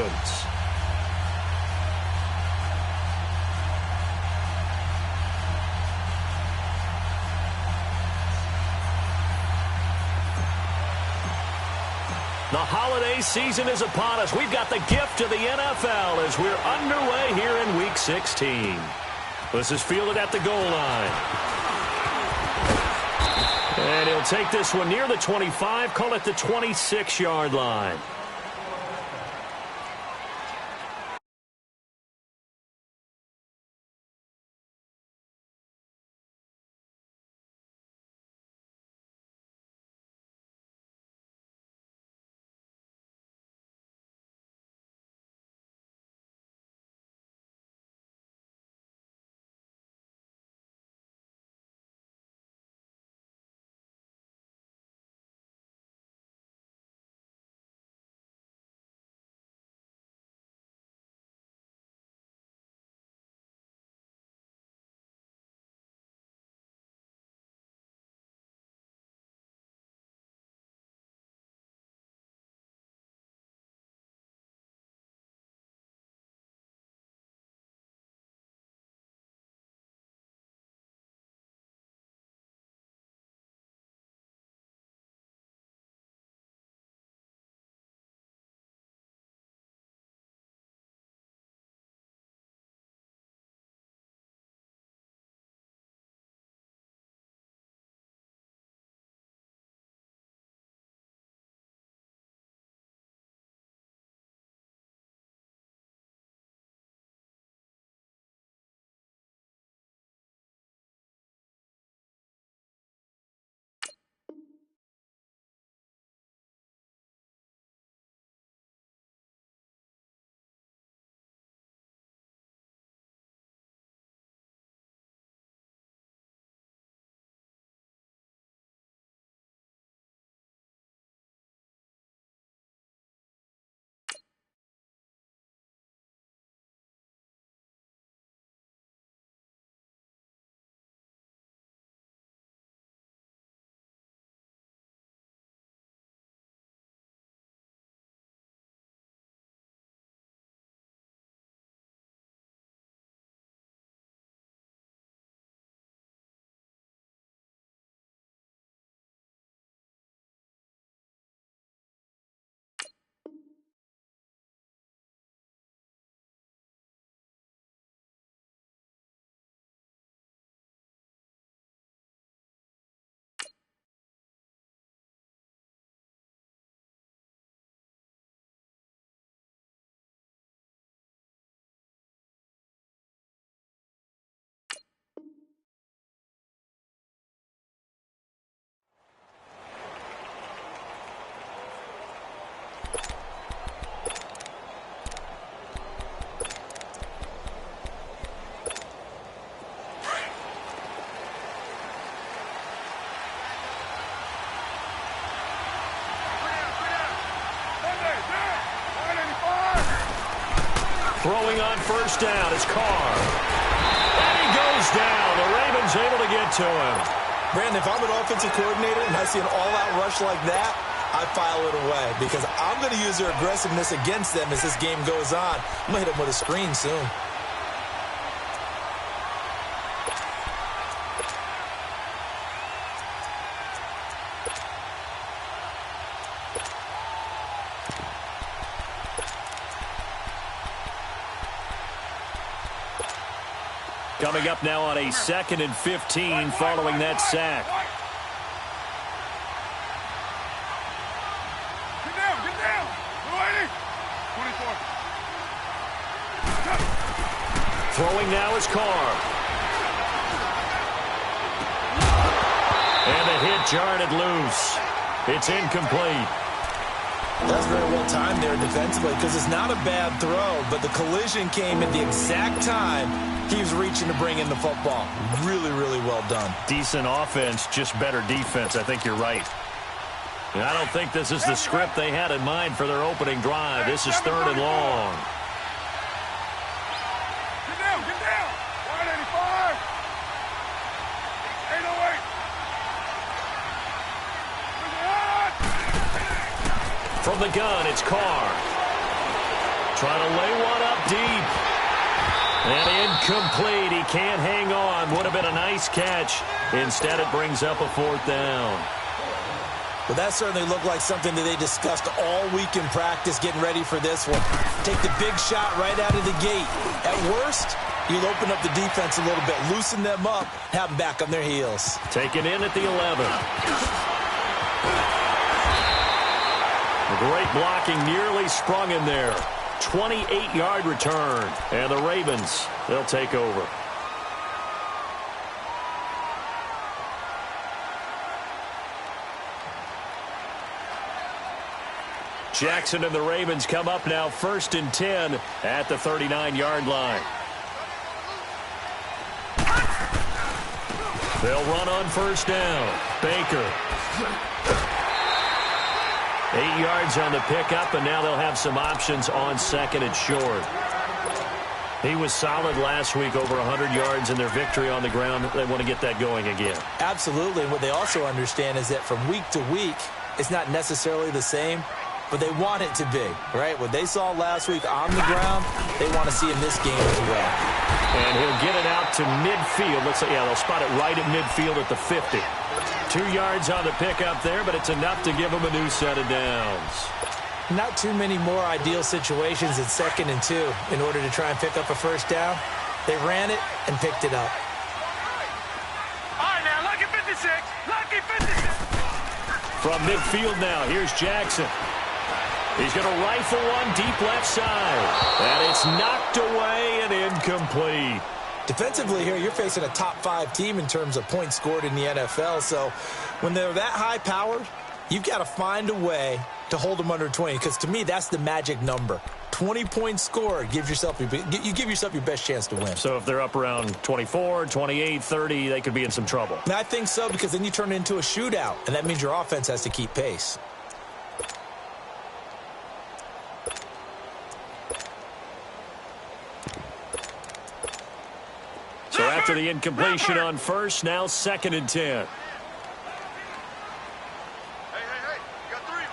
Ravens. The holiday season is upon us. We've got the gift of the NFL as we're underway here in Week 16. This is fielded at the goal line. And he'll take this one near the 25, call it the 26-yard line. Throwing on first down is Carr. And he goes down. The Ravens able to get to him. Brandon, if I'm an offensive coordinator and I see an all-out rush like that, I file it away because I'm going to use their aggressiveness against them as this game goes on. I'm going to hit them with a screen soon. Coming up now on a 2nd and 15 following that sack. Get down. 24. Throwing now is Carr. And the hit jarred it loose. It's incomplete. That's very well timed there defensively because it's not a bad throw, but the collision came at the exact time he was reaching to bring in the football. Really, really well done. Decent offense, just better defense. I think you're right. And I don't think this is the script they had in mind for their opening drive. This is 3rd and long. Get down. 185. 808. From the gun, it's Carr. Trying to lay one up deep. And incomplete. He can't hang on. Would have been a nice catch. Instead, it brings up a 4th down. Well, that certainly looked like something that they discussed all week in practice getting ready for this one. Take the big shot right out of the gate. At worst, you'll open up the defense a little bit, loosen them up, have them back on their heels. Taken in at the 11. Great blocking, nearly sprung in there. 28-yard return. And the Ravens, they'll take over. Jackson and the Ravens come up now 1st and 10 at the 39-yard line. They'll run on 1st down. Baker. 8 yards on the pickup, and now they'll have some options on 2nd and short. He was solid last week, over 100 yards in their victory on the ground. They want to get that going again. Absolutely. And what they also understand is that from week to week, it's not necessarily the same, but they want it to be, right? What they saw last week on the ground, they want to see in this game as well. And he'll get it out to midfield. Looks like, yeah, they'll spot it right at midfield at the 50. 2 yards on the pickup there, but it's enough to give them a new set of downs. Not too many more ideal situations at 2nd and 2 in order to try and pick up a 1st down. They ran it and picked it up. All right, now, lucky 56. Lucky 56. From midfield now, here's Jackson. He's going to rifle one deep left side. And it's knocked away and incomplete. Defensively here, you're facing a top 5 team in terms of points scored in the NFL. So when they're that high-powered, you've got to find a way to hold them under 20. Because to me, that's the magic number. 20 points scored, you give yourself your best chance to win. So if they're up around 24, 28, 30, they could be in some trouble. And I think so, because then you turn it into a shootout, and that means your offense has to keep pace. So after the incompletion on 1st, now 2nd and 10. Hey, got three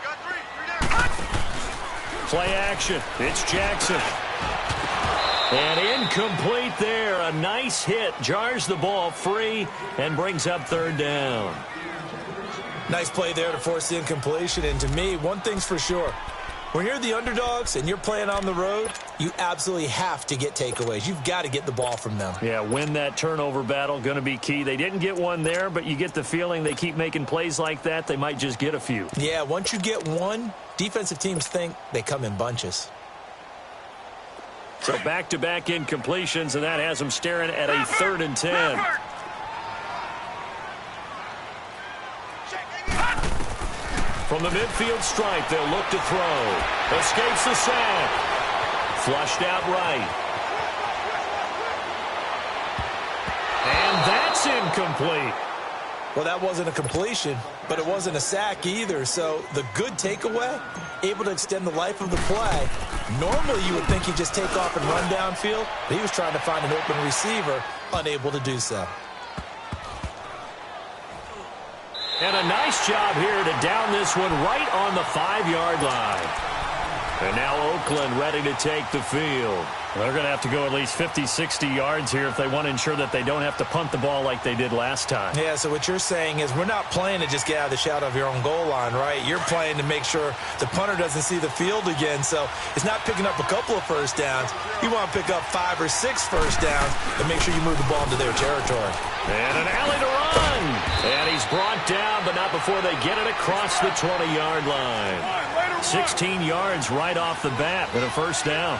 down. Play action. It's Jackson. And incomplete there. A nice hit. Jars the ball free and brings up 3rd down. Nice play there to force the incompletion. And to me, one thing's for sure. When you're the underdogs and you're playing on the road, you absolutely have to get takeaways. You've got to get the ball from them. Yeah, win that turnover battle, going to be key. They didn't get one there, but you get the feeling they keep making plays like that, they might just get a few. Yeah, once you get one, defensive teams think they come in bunches. So back-to-back incompletions, and that has them staring at a 3rd and 10. From the midfield stripe, they'll look to throw. Escapes the sack. Flushed out right. And that's incomplete. Well, that wasn't a completion, but it wasn't a sack either. So the good takeaway, able to extend the life of the play. Normally, you would think he'd just take off and run downfield, but he was trying to find an open receiver, unable to do so. And a nice job here to down this one right on the 5-yard line. And now Oakland ready to take the field. They're going to have to go at least 50, 60 yards here if they want to ensure that they don't have to punt the ball like they did last time. Yeah, so what you're saying is we're not playing to just get out of the shadow of your own goal line, right? You're playing to make sure the punter doesn't see the field again. So it's not picking up a couple of 1st downs. You want to pick up 5 or 6 1st downs and make sure you move the ball into their territory. And an alley to run. And he's brought down, but not before they get it across the 20-yard line. 16 yards right off the bat and a 1st down.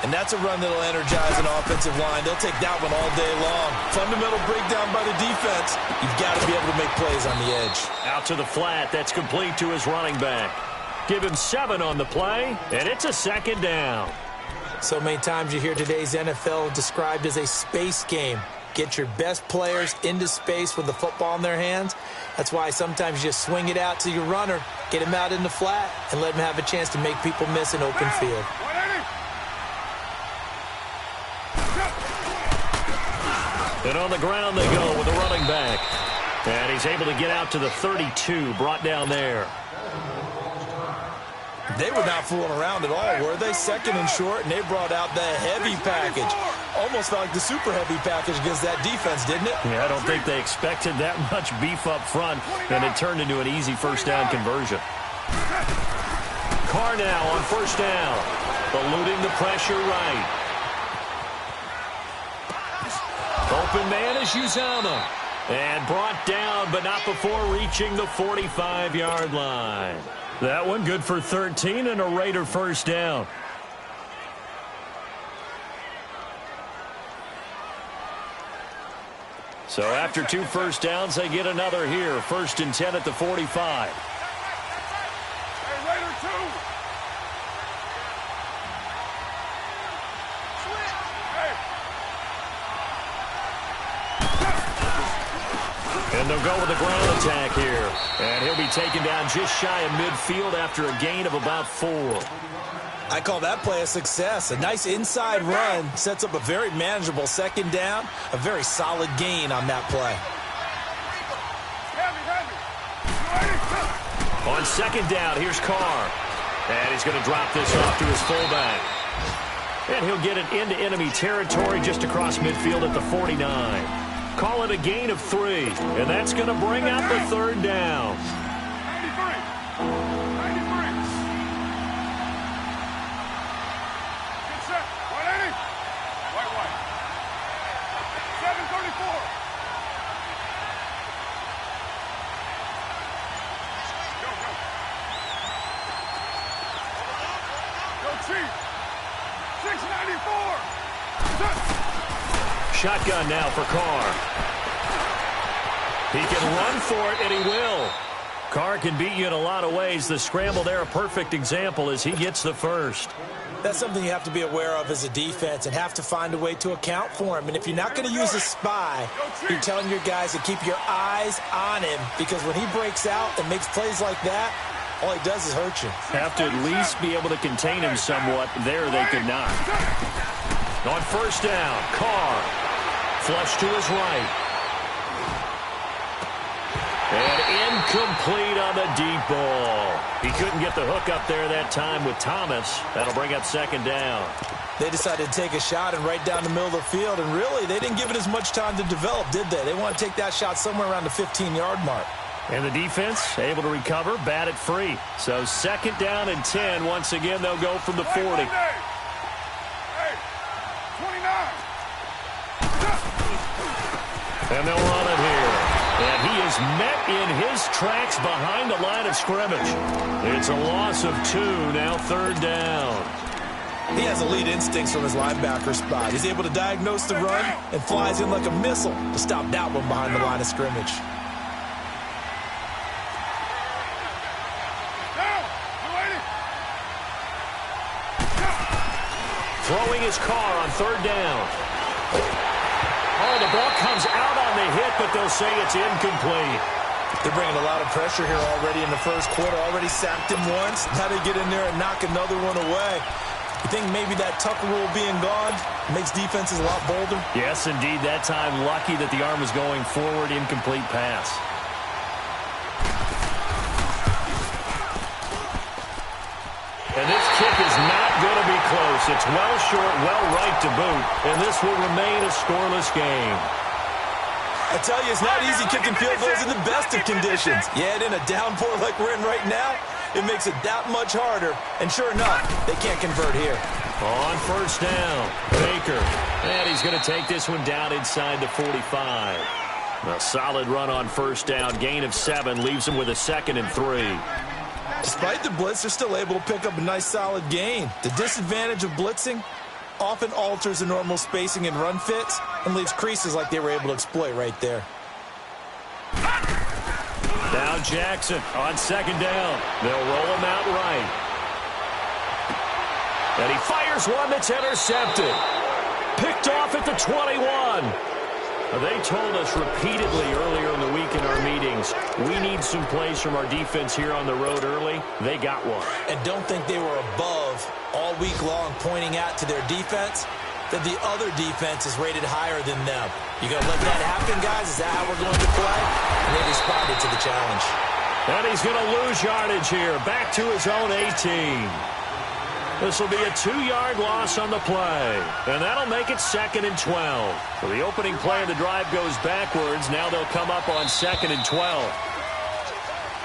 And that's a run that'll energize an offensive line. They'll take that one all day long. Fundamental breakdown by the defense. You've got to be able to make plays on the edge. Out to the flat. That's complete to his running back. Give him 7 on the play, and it's a 2nd down. So many times you hear today's NFL described as a space game. Get your best players into space with the football in their hands. That's why sometimes you just swing it out to your runner, get him out in the flat, and let him have a chance to make people miss an open field. And on the ground they go with the running back. And he's able to get out to the 32, brought down there. They were not fooling around at all, were they? Second and short, and they brought out the heavy package. Almost felt like the super heavy package against that defense, didn't it? Yeah, I don't think they expected that much beef up front, and it turned into an easy first down conversion. Carr now on first down, eluding the pressure right. Open man is Uzama. And brought down, but not before reaching the 45-yard line. That one good for 13 and a Raider first down. So after 2 first downs, they get another here. 1st and 10 at the 45. Hey, Raider 2. And they'll go with the ground attack here. And he'll be taken down just shy of midfield after a gain of about 4. I call that play a success. A nice inside run sets up a very manageable second down. A very solid gain on that play. On second down, here's Carr. And he's going to drop this off to his fullback. And he'll get it into enemy territory just across midfield at the 49. Call it a gain of 3, and that's going to bring out the 3rd down. 93. Get set. 180. White. 734. Go, Chief. 694. Set. Shotgun now for Carr. He can run for it, and he will. Carr can beat you in a lot of ways. The scramble there, a perfect example as he gets the first. That's something you have to be aware of as a defense and have to find a way to account for him. And if you're not going to use a spy, you're telling your guys to keep your eyes on him, because when he breaks out and makes plays like that, all he does is hurt you. Have to at least be able to contain him somewhat. There they could not. On first down, Carr. Flush to his right. And incomplete on the deep ball. He couldn't get the hook up there that time with Thomas. That'll bring up second down. They decided to take a shot and right down the middle of the field, and really, they didn't give it as much time to develop, did they? They want to take that shot somewhere around the 15-yard mark. And the defense able to recover, bat it free. So second down and 10. Once again, they'll go from the 40. Hey, 29. And they'll run it here. And he is met in his tracks behind the line of scrimmage. It's a loss of 2, now 3rd down. He has elite instincts from his linebacker spot. He's able to diagnose the run and flies in like a missile to stop that one behind the line of scrimmage. Throwing his Carr on 3rd down. Oh, the ball comes out on the hit, but they'll say it's incomplete. They're bringing a lot of pressure here already in the first quarter. Already sacked him once. Now they get in there and knock another one away. You think maybe that Tucker rule being gone makes defenses a lot bolder? Yes, indeed. That time, lucky that the arm was going forward. Incomplete pass. And this kick is not going to be close. It's well short, well right to boot, and this will remain a scoreless game. I tell you, it's not easy kicking field goals in the best of conditions. Yet in a downpour like we're in right now, it makes it that much harder. And sure enough, they can't convert here. On first down, Baker. And he's going to take this one down inside the 45. A solid run on first down. Gain of 7 leaves him with a 2nd and 3. Despite the blitz, they're still able to pick up a nice solid gain. The disadvantage of blitzing often alters the normal spacing and run fits and leaves creases like they were able to exploit right there. Now Jackson on second down. They'll roll him out right. And he fires one that's intercepted. Picked off at the 21. They told us repeatedly earlier in the week in our meetings, we need some plays from our defense here on the road early. They got one. And don't think they were above all week long pointing out to their defense that the other defense is rated higher than them. You going to let that happen, guys? Is that how we're going to play? And they responded to the challenge. And he's going to lose yardage here. Back to his own 18. This will be a 2-yard loss on the play. And that'll make it 2nd and 12. So the opening play of the drive goes backwards. Now they'll come up on 2nd and 12.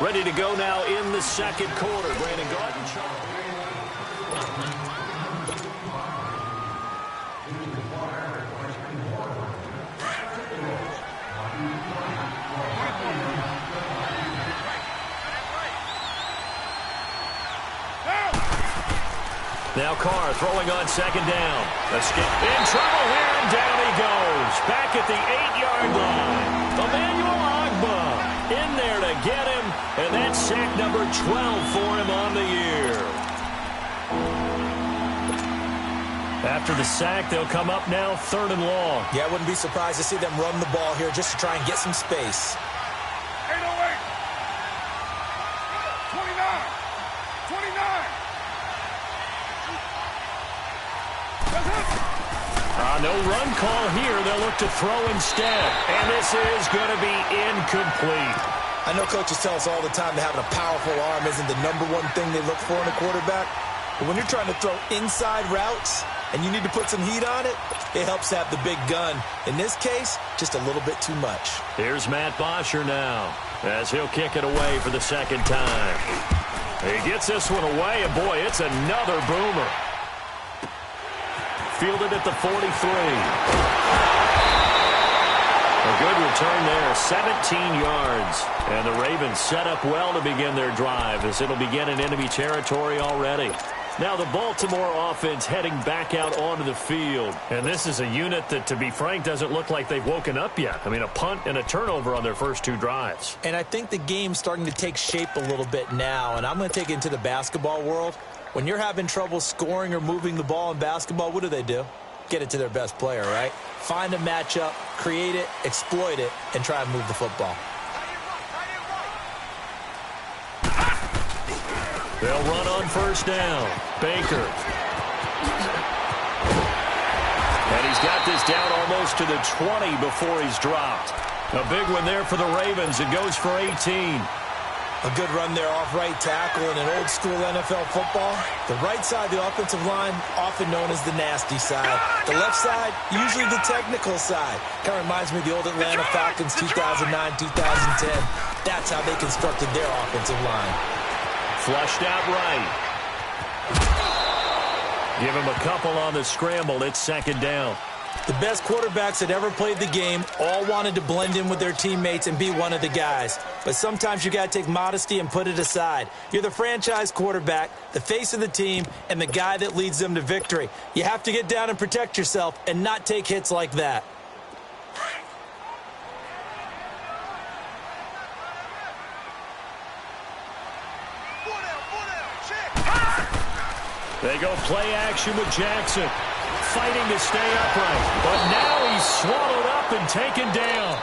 Ready to go now in the second quarter. Brandon Garden. Now Carr throwing on 2nd down. In trouble here, and down he goes. Back at the 8-yard line. Emmanuel Ogbah in there to get him, and that's sack number 12 for him on the year. After the sack, they'll come up now 3rd and long. Yeah, I wouldn't be surprised to see them run the ball here just to try and get some space. 808. 29. 29. No run call here. They'll look to throw instead. And this is going to be incomplete. I know coaches tell us all the time that having a powerful arm isn't the #1 thing they look for in a quarterback. But when you're trying to throw inside routes and you need to put some heat on it, it helps to have the big gun. In this case, just a little bit too much. Here's Matt Bosher now as he'll kick it away for the 2nd time. He gets this one away, and boy, it's another boomer. Fielded at the 43. A good return there, 17 yards. And the Ravens set up well to begin their drive as it'll begin in enemy territory already. Now the Baltimore offense heading back out onto the field. And this is a unit that, to be frank, doesn't look like they've woken up yet. I mean, a punt and a turnover on their first 2 drives. And I think the game's starting to take shape a little bit now. And I'm going to take it into the basketball world. When you're having trouble scoring or moving the ball in basketball, what do? Get it to their best player, right? Find a matchup, create it, exploit it, and try and move the football. They'll run on 1st down. Baker. And he's got this down almost to the 20 before he's dropped. A big one there for the Ravens. It goes for 18. A good run there off right tackle in an old-school NFL football. The right side, the offensive line, often known as the nasty side. The left side, usually the technical side. Kind of reminds me of the old Atlanta Falcons 2009, 2010. That's how they constructed their offensive line. Flushed out right. Give him a couple on the scramble. It's 2nd down. The best quarterbacks that ever played the game all wanted to blend in with their teammates and be one of the guys. But sometimes you got to take modesty and put it aside. You're the franchise quarterback, the face of the team, and the guy that leads them to victory. You have to get down and protect yourself and not take hits like that. They go play action with Jackson. Fighting to stay upright. But now he's swallowed up and taken down.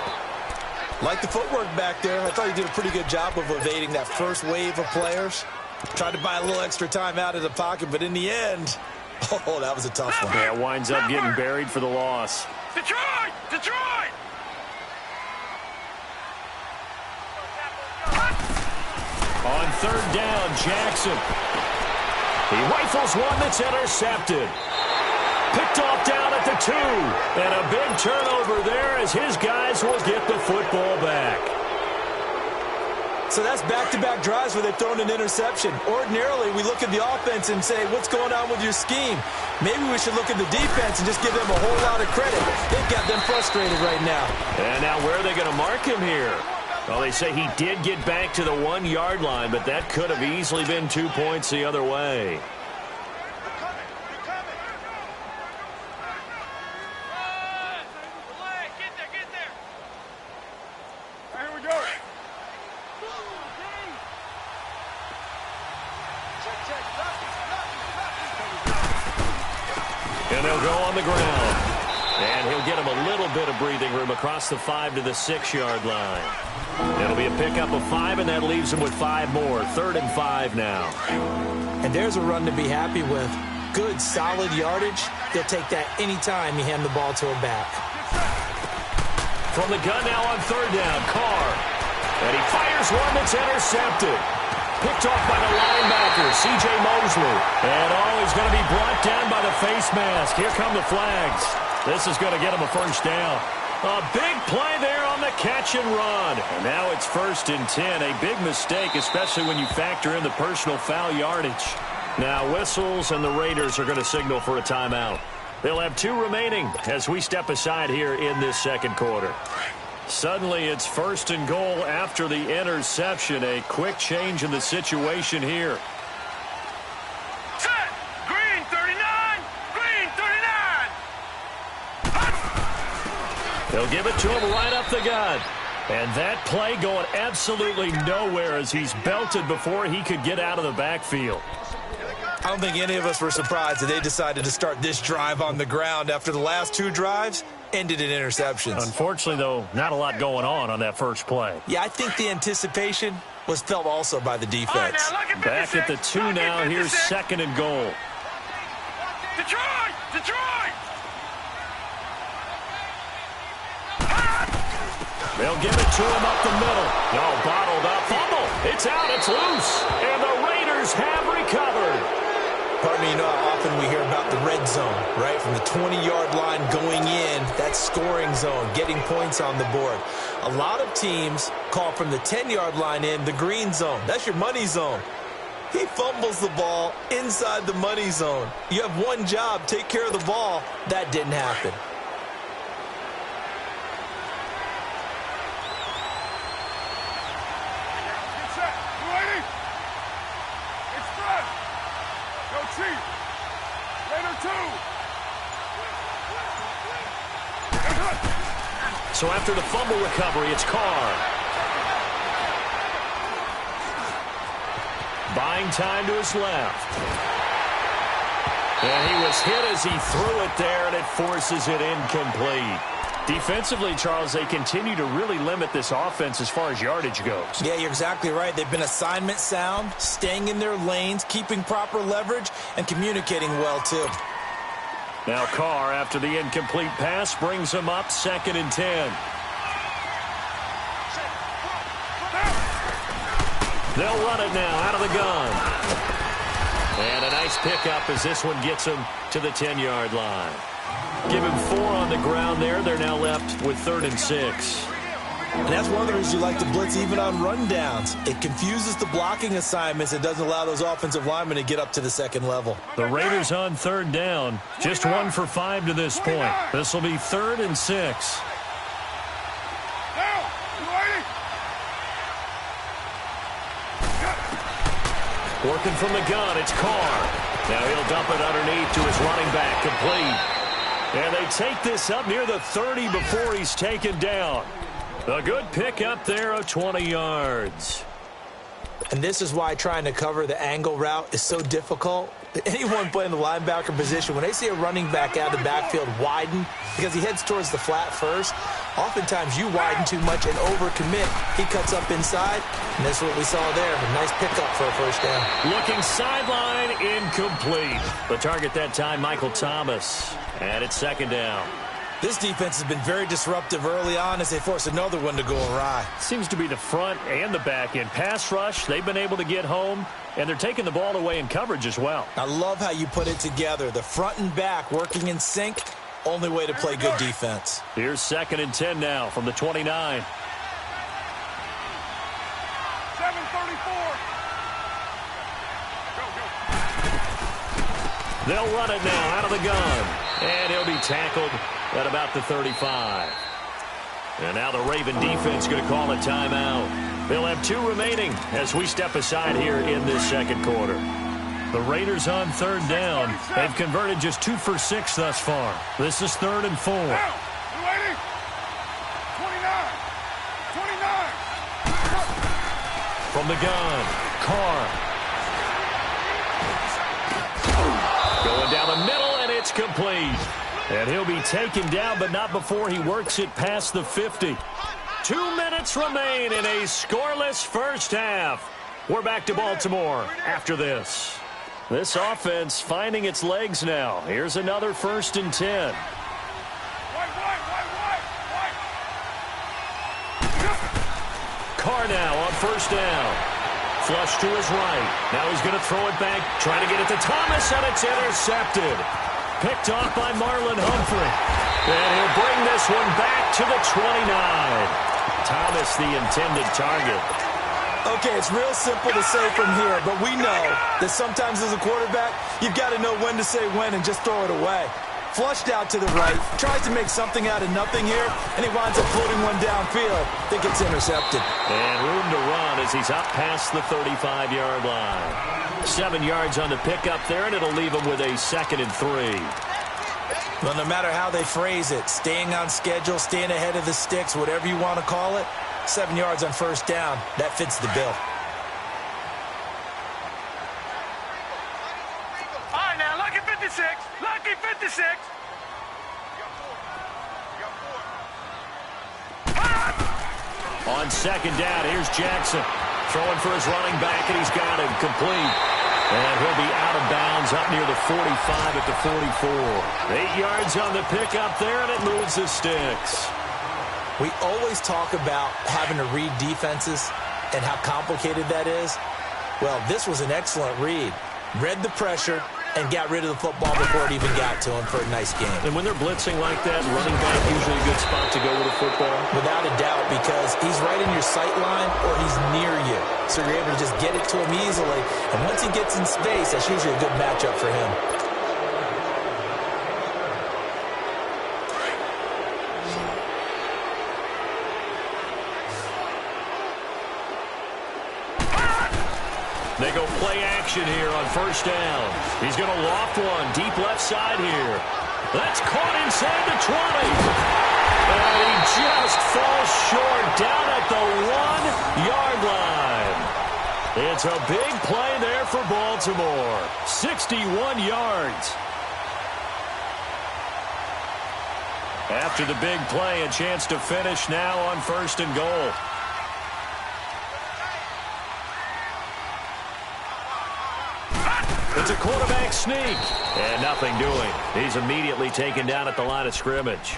Like the footwork back there. I thought he did a pretty good job of evading that first wave of players. Tried to buy a little extra time out of the pocket, but in the end, oh, that was a tough one. Yeah, winds up getting buried for the loss. Detroit! Detroit! On 3rd down, Jackson. He rifles one that's intercepted. Picked off down at the 2. And a big turnover there as his guys will get the football back. So that's back-to-back drives where they've thrown an interception. Ordinarily, we look at the offense and say, what's going on with your scheme? Maybe we should look at the defense and just give them a whole lot of credit. They've got them frustrated right now. And now where are they going to mark him here? Well, they say he did get back to the 1-yard line, but that could have easily been 2 points the other way. And they'll go on the ground. And he'll get him a little bit of breathing room across the 5 to the 6-yard line. It'll be a pickup of 5, and that leaves him with 5 more. 3rd and 5 now. And there's a run to be happy with. Good, solid yardage. They'll take that anytime you hand the ball to a back. From the gun now on 3rd down, Carr. And he fires one that's intercepted. Picked off by the linebacker, C.J. Mosley. And he's going to be brought down by the face mask. Here come the flags. This is going to get him a first down. A big play there on the catch and run. And now it's 1st and 10. A big mistake, especially when you factor in the personal foul yardage. Now whistles, and the Raiders are going to signal for a timeout. They'll have 2 remaining as we step aside here in this second quarter. Suddenly it's 1st and goal after the interception. A quick change in the situation here. Set. Green 39. Green 39. They'll give it to him right up the gut. And that play going absolutely nowhere as he's belted before he could get out of the backfield. I don't think any of us were surprised that they decided to start this drive on the ground after the last 2 drives ended in interceptions. Unfortunately, though, not a lot going on that first play. Yeah, I think the anticipation was felt also by the defense. Right, back at the 2 now. Here's 2nd and goal. Detroit! Detroit! They'll give it to him up the middle. No, bottled up. Fumble. It's out. It's loose. And the Raiders have recovered. Pardon me, you know how often we hear about the red zone, right? From the 20-yard line going in, that scoring zone, getting points on the board. A lot of teams call from the 10-yard line in the green zone. That's your money zone. He fumbles the ball inside the money zone. You have one job, take care of the ball. That didn't happen. So after the fumble recovery, it's Carr. Buying time to his left. And he was hit as he threw it there, and it forces it incomplete. Defensively, Charles, they continue to really limit this offense as far as yardage goes. Yeah, you're exactly right. They've been assignment sound, staying in their lanes, keeping proper leverage, and communicating well, too. Now Carr, after the incomplete pass, brings him up 2nd and 10. They'll run it now out of the gun. And a nice pickup as this one gets him to the 10-yard line. Give him 4 on the ground there. They're now left with 3rd and 6. And that's one of the reasons you like to blitz even on rundowns. It confuses the blocking assignments. It doesn't allow those offensive linemen to get up to the second level. The Raiders on 3rd down. Just 1 for 5 to this point. This will be 3rd and 6. Working from the gun, it's Carr. Now he'll dump it underneath to his running back, complete. And they take this up near the 30 before he's taken down. A good pickup there of 20 yards. And this is why trying to cover the angle route is so difficult. Anyone playing the linebacker position, when they see a running back out of the backfield widen, because he heads towards the flat first, oftentimes you widen too much and overcommit. He cuts up inside, and that's what we saw there. A nice pickup for a first down. Looking sideline, incomplete. The target that time, Michael Thomas. And it's 2nd down. This defense has been very disruptive early on as they force another one to go awry. Seems to be the front and the back end. Pass rush, they've been able to get home, and they're taking the ball away in coverage as well. I love how you put it together. The front and back working in sync, only way to play good defense. Here's 2nd and 10 now from the 29. 7:34. They'll run it now out of the gun. And he'll be tackled at about the 35. And now the Raven defense going to call a timeout. They'll have 2 remaining as we step aside here in this second quarter. The Raiders on 3rd down. They've converted just 2 for 6 thus far. This is 3rd and 4. 29. 29. From the gun, Carr. Going down the middle, and it's complete. And he'll be taken down, but not before he works it past the 50. 2 minutes remain in a scoreless first half. We're back to Baltimore after this. This offense finding its legs now. Here's another 1st and 10. Carr now on first down. Flush to his right. Now he's going to throw it back, trying to get it to Thomas, and it's intercepted. Picked off by Marlon Humphrey. And he'll bring this one back to the 29. Thomas, the intended target. Okay, it's real simple to say from here, but we know that sometimes as a quarterback, you've got to know when to say when and just throw it away. Flushed out to the right, tries to make something out of nothing here, and he winds up floating one downfield that gets intercepted. And room to run as he's up past the 35-yard line. 7 yards on the pickup there, and it'll leave him with a 2nd and 3. Well, no matter how they phrase it, staying on schedule, staying ahead of the sticks, whatever you want to call it, 7 yards on first down, that fits the bill. All right, now, lucky 56. Lucky 56. On second down, here's Jackson. Throwing for his running back, and he's got him complete. And he'll be out of bounds up near the 45 at the 44. 8 yards on the pickup there, and it moves the sticks. We always talk about having to read defenses and how complicated that is. Well, this was an excellent read. Read the pressure and got rid of the football before it even got to him for a nice game. And when they're blitzing like that, running back usually a good spot to go with a football? Without a doubt, because he's right in your sight line or he's near you. So you're able to just get it to him easily. And once he gets in space, that's usually a good matchup for him. They go play action here on first down. He's going to loft one deep left side here. That's caught inside the 20. And he just falls short down at the 1-yard line. It's a big play there for Baltimore. 61 yards. After the big play, a chance to finish now on first and goal. It's a quarterback sneak. And nothing doing. He's immediately taken down at the line of scrimmage.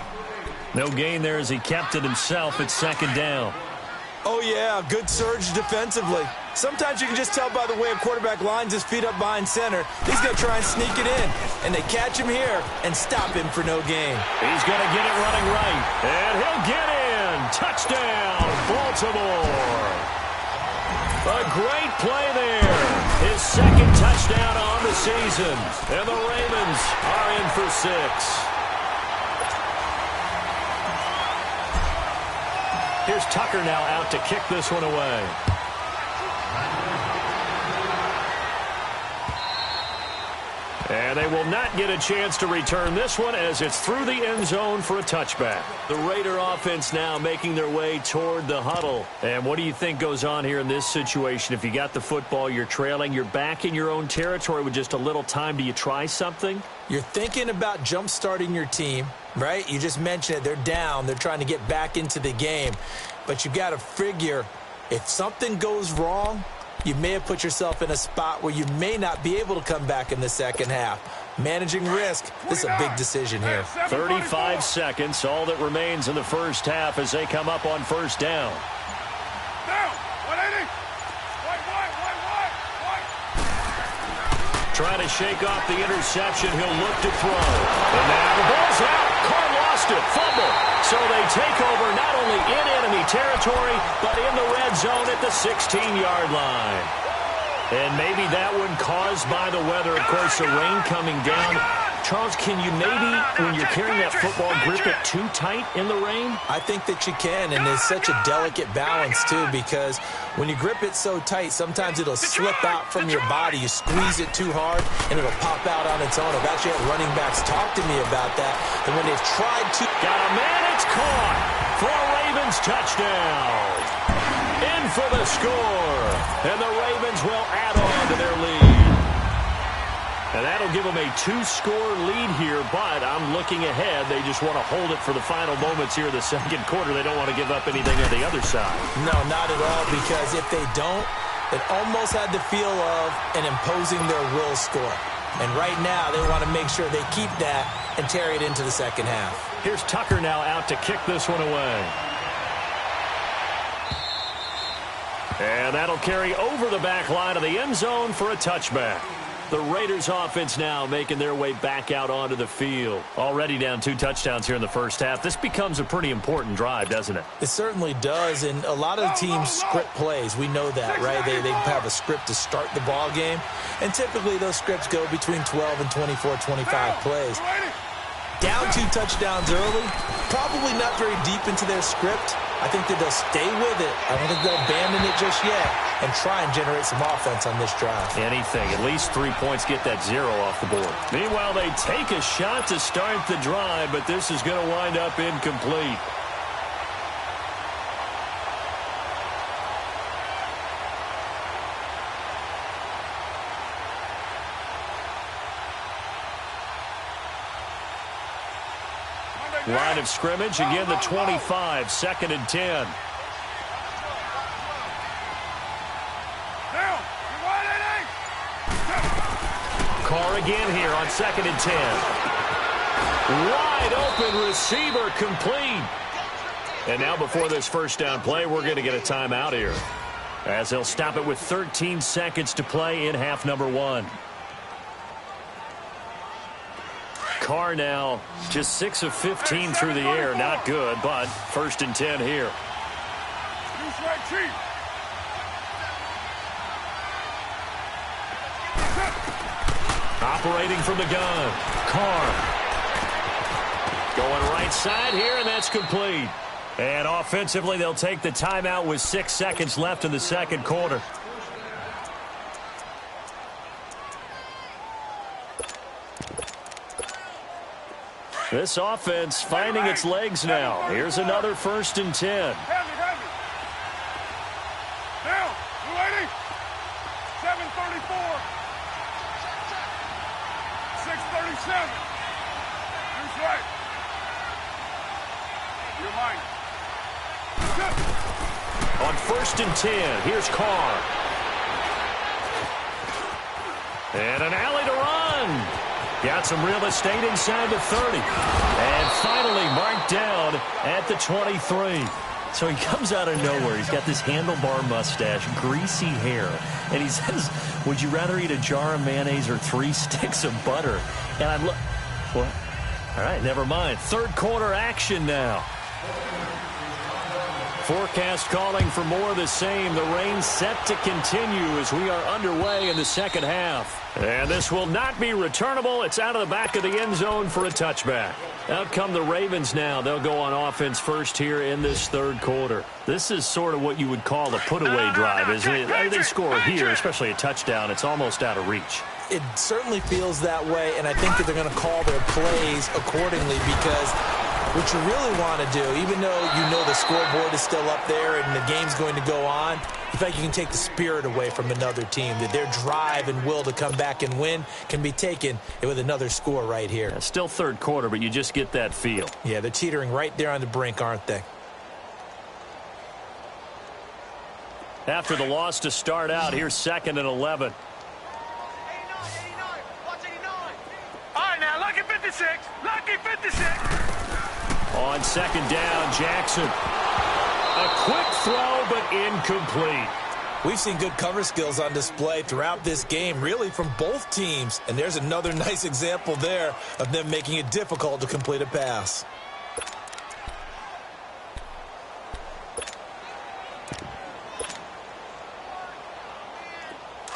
No gain there as he kept it himself at second down. Oh, yeah, good surge defensively. Sometimes you can just tell by the way a quarterback lines his feet up behind center. He's going to try and sneak it in. And they catch him here and stop him for no gain. He's going to get it running right. And he'll get in. Touchdown, Baltimore. A great play there. His second touchdown on the season. And the Ravens are in for 6. Here's Tucker now out to kick this one away. And they will not get a chance to return this one as it's through the end zone for a touchback. The Raider offense now making their way toward the huddle. And what do you think goes on here in this situation? If you got the football, you're trailing, you're back in your own territory with just a little time. Do you try something? You're thinking about jump-starting your team, right? You just mentioned it. They're down. They're trying to get back into the game. But you got to figure if something goes wrong, you may have put yourself in a spot where you may not be able to come back in the second half. Managing risk, this is a big decision here. 35 seconds, all that remains in the first half as they come up on first down. Down. 180. Trying to shake off the interception. He'll look to throw. And now the ball's out. Carr lost it. Fumble. So they take over not only in enemy territory, but in the red zone at the 16-yard line. And maybe that one caused by the weather. Of course, the rain coming down. Charles, can you maybe, when you're carrying that football, grip it too tight in the rain? I think that you can, and it's such a delicate balance, too, because when you grip it so tight, sometimes it'll slip out from your body. You squeeze it too hard, and it'll pop out on its own. I've actually had running backs talk to me about that, and when they've tried to... Got a man, it's caught for a Ravens touchdown. In for the score, and the Ravens will add on to their lead. And that'll give them a 2-score lead here, but I'm looking ahead. They just want to hold it for the final moments here in the second quarter. They don't want to give up anything on the other side. No, not at all, because if they don't, it almost had the feel of an imposing their will score. And right now, they want to make sure they keep that and carry it into the second half. Here's Tucker now out to kick this one away. And that'll carry over the back line of the end zone for a touchback. The Raiders offense now making their way back out onto the field. Already down 2 touchdowns here in the first half. This becomes a pretty important drive, doesn't it? It certainly does, and a lot of the teams script plays. We know that, right? They have a script to start the ball game, and typically those scripts go between 12 and 24, 25 plays. Down 2 touchdowns early, probably not very deep into their script. I think that they'll stay with it. I don't think they'll abandon it just yet and try and generate some offense on this drive. Anything. At least 3 points, get that 0 off the board. Meanwhile, they take a shot to start the drive, but this is going to wind up incomplete. Line of scrimmage, again the 25, 2nd and 10. Carr again here on 2nd and 10. Wide open receiver complete. And now before this first down play, we're going to get a timeout here, as they'll stop it with 13 seconds to play in half number 1. Carr now just 6 of 15 through the air. Not good, but 1st and 10 here. Operating from the gun. Carr. Going right side here, and that's complete. And offensively, they'll take the timeout with 6 seconds left in the second quarter. This offense finding its legs now. Here's another 1st and 10. Down, 7:34. 6:37. Who's right? You're mine. On 1st and 10, here's Carr. And an alley to run. Got some real estate inside the 30. And finally marked down at the 23. So he comes out of nowhere. He's got this handlebar mustache, greasy hair. And he says, would you rather eat a jar of mayonnaise or 3 sticks of butter? And I'm like, what? All right, never mind. Third quarter action now. Forecast calling for more of the same. The rain set to continue as we are underway in the second half. And this will not be returnable. It's out of the back of the end zone for a touchback. Out come the Ravens now. They'll go on offense first here in this third quarter. This is sort of what you would call a put-away drive, isn't it? They score here, especially a touchdown. It's almost out of reach. It certainly feels that way, and I think that they're going to call their plays accordingly, because what you really want to do, even though you know the scoreboard is still up there and the game's going to go on, in fact, you can take the spirit away from another team, that their drive and will to come back and win can be taken with another score right here. Yeah, still third quarter, but you just get that feel. Yeah, they're teetering right there on the brink, aren't they? After the loss to start out, here's 2nd and 11. All right, now, lucky 56. Lucky 56. On 2nd down, Jackson. A quick throw, but incomplete. We've seen good cover skills on display throughout this game, really from both teams. And there's another nice example there of them making it difficult to complete a pass.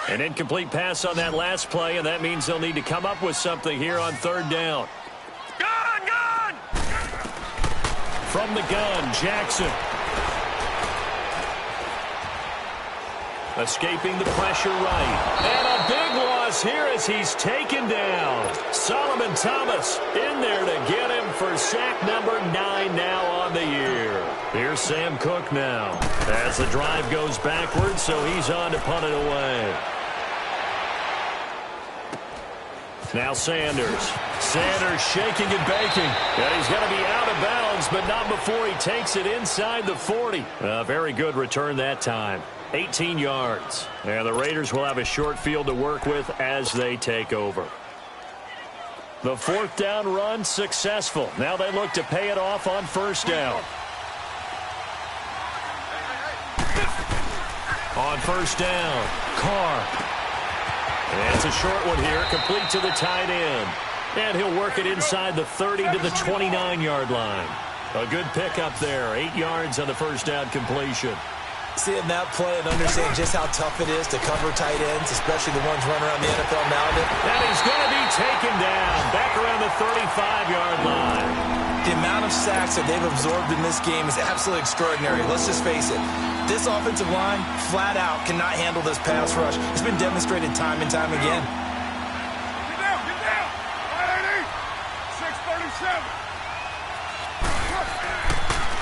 An incomplete pass on that last play, and that means they'll need to come up with something here on 3rd down. Gun! From the gun, Jackson. Escaping the pressure right. And a big loss here as he's taken down. Solomon Thomas in there to get him for sack number 9 now on the year. Here's Sam Cook now as the drive goes backwards, so he's on to punt it away. Now Sanders. Sanders shaking and baking. And he's going to be out of bounds, but not before he takes it inside the 40. A very good return that time. 18 yards. And the Raiders will have a short field to work with as they take over. The 4th down run successful. Now they look to pay it off on 1st down. On first down, Carr. And it's a short one here, complete to the tight end. And he'll work it inside the 30 to the 29-yard line. A good pickup there, 8 yards on the first down completion. Seeing that play and understanding just how tough it is to cover tight ends, especially the ones running around the NFL nowadays. And he's going to be taken down, back around the 35-yard line. The amount of sacks that they've absorbed in this game is absolutely extraordinary. Let's just face it. This offensive line, flat out, cannot handle this pass rush. It's been demonstrated time and time again. Get down, get down. 637.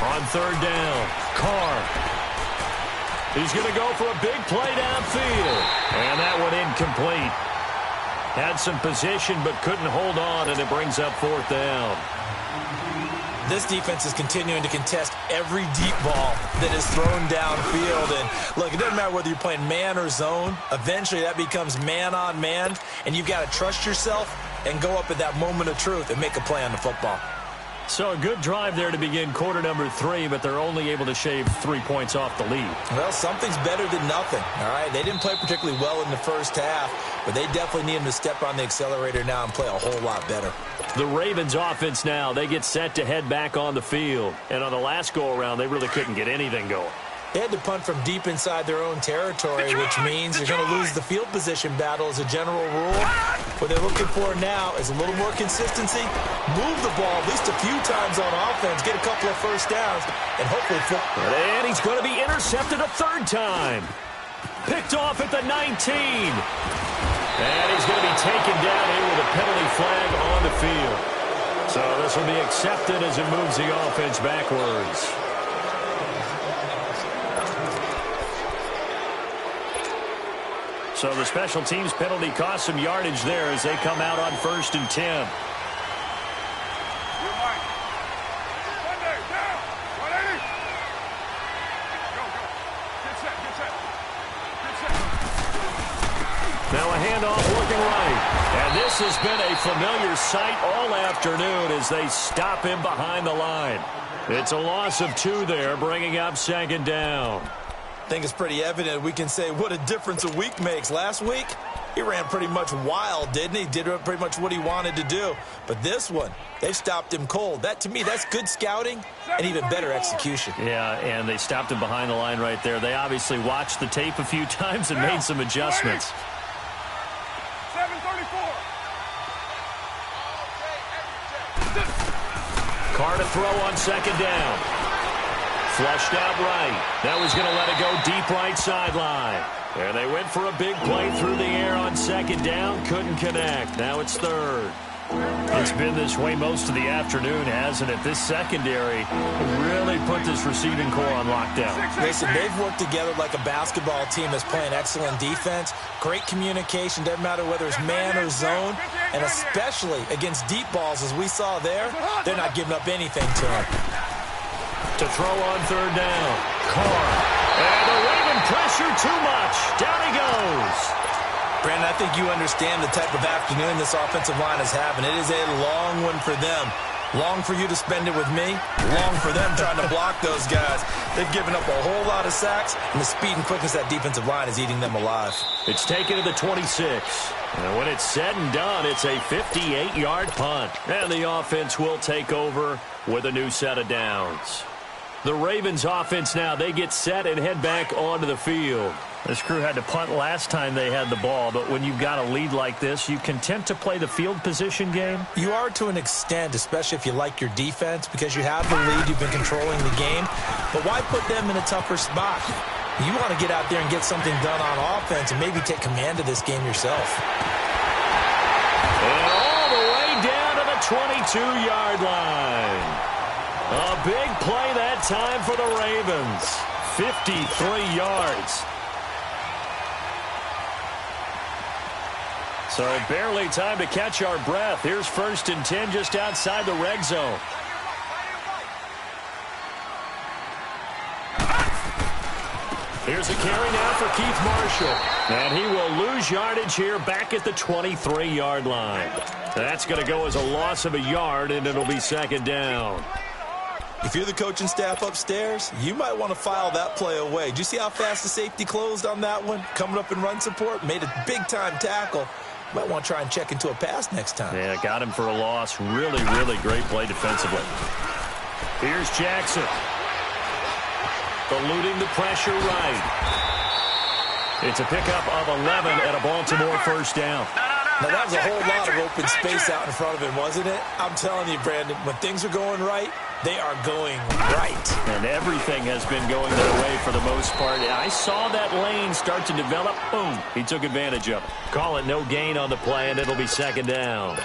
On third down, Carr. He's going to go for a big play downfield. And that one incomplete. Had some position but couldn't hold on, and it brings up fourth down. This defense is continuing to contest every deep ball that is thrown downfield. And look, it doesn't matter whether you're playing man or zone. Eventually that becomes man on man, and you've got to trust yourself and go up at that moment of truth and make a play on the football. So a good drive there to begin quarter number 3, but they're only able to shave 3 points off the lead. Well, something's better than nothing, all right? They didn't play particularly well in the first half, but they definitely need them to step on the accelerator now and play a whole lot better. The Ravens offense now, they get set to head back on the field. And on the last go-around, they really couldn't get anything going. They had to punt from deep inside their own territory, which means you're going to lose the field position battle as a general rule. What they're looking for now is a little more consistency, move the ball at least a few times on offense, get a couple of first downs, and hopefully flip. And he's going to be intercepted a third time. Picked off at the 19. And he's going to be taken down here with a penalty flag on the field. So this will be accepted as it moves the offense backwards. So the special teams penalty cost some yardage there as they come out on 1st and 10. Now a handoff working right. And this has been a familiar sight all afternoon as they stop him behind the line. It's a loss of 2 there, bringing up 2nd down. I think it's pretty evident we can say what a difference a week makes. Last week, he ran pretty much wild, didn't he? Did pretty much what he wanted to do. But this one, they stopped him cold. That, to me, that's good scouting and even better execution. Yeah, and they stopped him behind the line right there. They obviously watched the tape a few times and made some adjustments. 734. Carr to throw on 2nd down. Flushed out right. That was going to let it go deep right sideline. And they went for a big play through the air on 2nd down. Couldn't connect. Now it's 3rd. It's been this way most of the afternoon, hasn't it? This secondary really put this receiving core on lockdown. Listen, they've worked together like a basketball team that's playing excellent defense. Great communication. Doesn't matter whether it's man or zone. And especially against deep balls, as we saw there, they're not giving up anything to them. To throw on 3rd down. Carr. And the Raven pressure too much. Down he goes. Brandon, I think you understand the type of afternoon this offensive line is having. It is a long one for them. Long for you to spend it with me. Long for them trying to block those guys. They've given up a whole lot of sacks, and the speed and quickness of that defensive line is eating them alive. It's taken to the 26. And when it's said and done, it's a 58-yard punt. And the offense will take over with a new set of downs. The Ravens offense now, they get set and head back onto the field. This crew had to punt last time they had the ball, but when you've got a lead like this, you content to play the field position game? You are to an extent, especially if you like your defense, because you have the lead, you've been controlling the game. But why put them in a tougher spot? You want to get out there and get something done on offense and maybe take command of this game yourself. And all the way down to the 22-yard line. A big play that time for the Ravens. 53 yards. So barely time to catch our breath. Here's 1st and 10 just outside the red zone. Here's a carry now for Keith Marshall. And he will lose yardage here back at the 23-yard line. That's going to go as a loss of a yard, and it'll be 2nd down. If you're the coaching staff upstairs, you might want to file that play away. Did you see how fast the safety closed on that one? Coming up in run support, made a big-time tackle. Might want to try and check into a pass next time. Yeah, got him for a loss. Really, really great play defensively. Here's Jackson. Eluding the pressure right. It's a pickup of 11 and a Baltimore first down. Now, that was a whole lot of open space out in front of him, wasn't it? I'm telling you, Brandon, when things are going right, they are going right. And everything has been going their way for the most part. I saw that lane start to develop. Boom. He took advantage of it. Call it no gain on the play, and it'll be second down.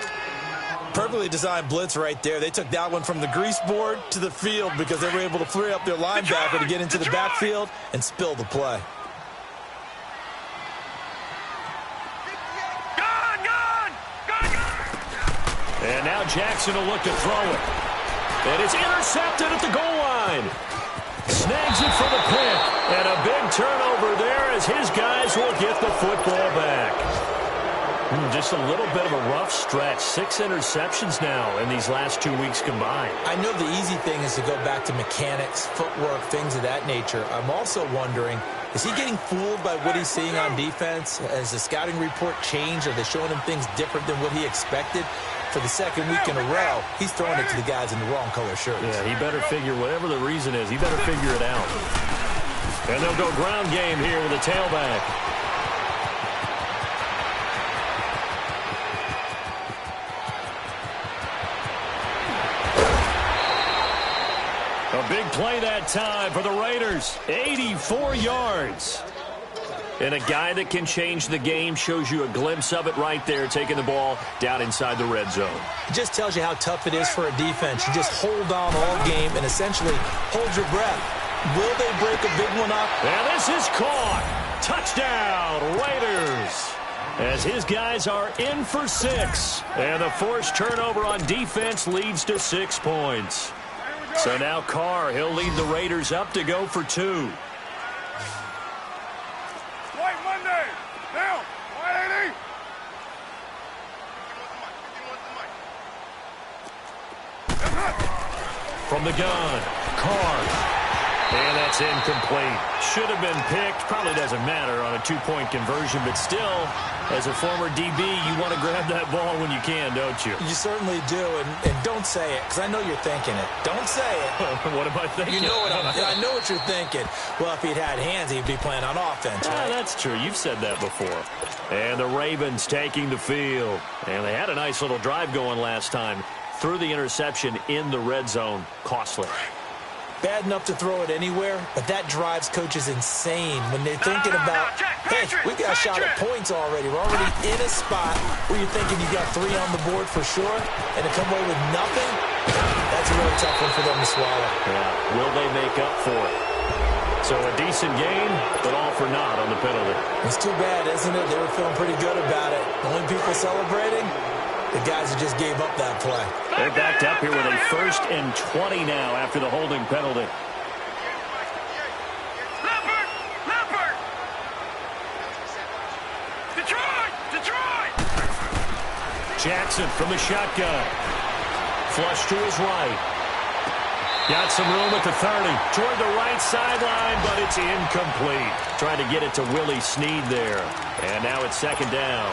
Perfectly designed blitz right there. They took that one from the grease board to the field because they were able to free up their linebacker to get into the backfield and spill the play. And now Jackson will look to throw it. And it's intercepted at the goal line. Snags it for the pick. And a big turnover there as his guys will get the football back. Just a little bit of a rough stretch. 6 interceptions now in these last 2 weeks combined. I know the easy thing is to go back to mechanics, footwork, things of that nature. I'm also wondering, is he getting fooled by what he's seeing on defense? Has the scouting report changed? Are they showing him things different than what he expected? For the second week in a row, he's throwing it to the guys in the wrong color shirts. Yeah, he better figure, whatever the reason is, he better figure it out. And they'll go ground game here with a tailback. A big play that time for the Raiders. 84 yards. And a guy that can change the game shows you a glimpse of it right there, taking the ball down inside the red zone. It just tells you how tough it is for a defense. You just hold on all game and essentially hold your breath. Will they break a big one up? And this is caught. Touchdown, Raiders. As his guys are in for 6. And the forced turnover on defense leads to 6 points. So now Carr, he'll lead the Raiders up to go for 2. From the gun, Carr. And that's incomplete. Should have been picked. Probably doesn't matter on a 2-point conversion, but still, as a former DB, you want to grab that ball when you can, don't you? You certainly do, and don't say it, because I know you're thinking it. Don't say it. What am I thinking? You know what I know what you're thinking. Well, if he'd had hands, he'd be playing on offense, right? That's true. You've said that before. And the Ravens taking the field. And they had a nice little drive going last time. Threw the interception in the red zone. Costly. Bad enough to throw it anywhere, but that drives coaches insane when they're thinking about, hey, we've got a shot at points already. We're already in a spot where you're thinking you got 3 on the board for sure, and to come away with nothing, that's a really tough one for them to swallow. Yeah. Will they make up for it? So a decent game, but all for naught on the penalty. It's too bad, isn't it? They were feeling pretty good about it. The only people celebrating, the guys who just gave up that play. They're backed up here with a 1st and 20 now after the holding penalty. Leopard! Detroit! Jackson from the shotgun. Flush to his right. Got some room at the 30. Toward the right sideline, but it's incomplete. Trying to get it to Willie Snead there. And now it's second down.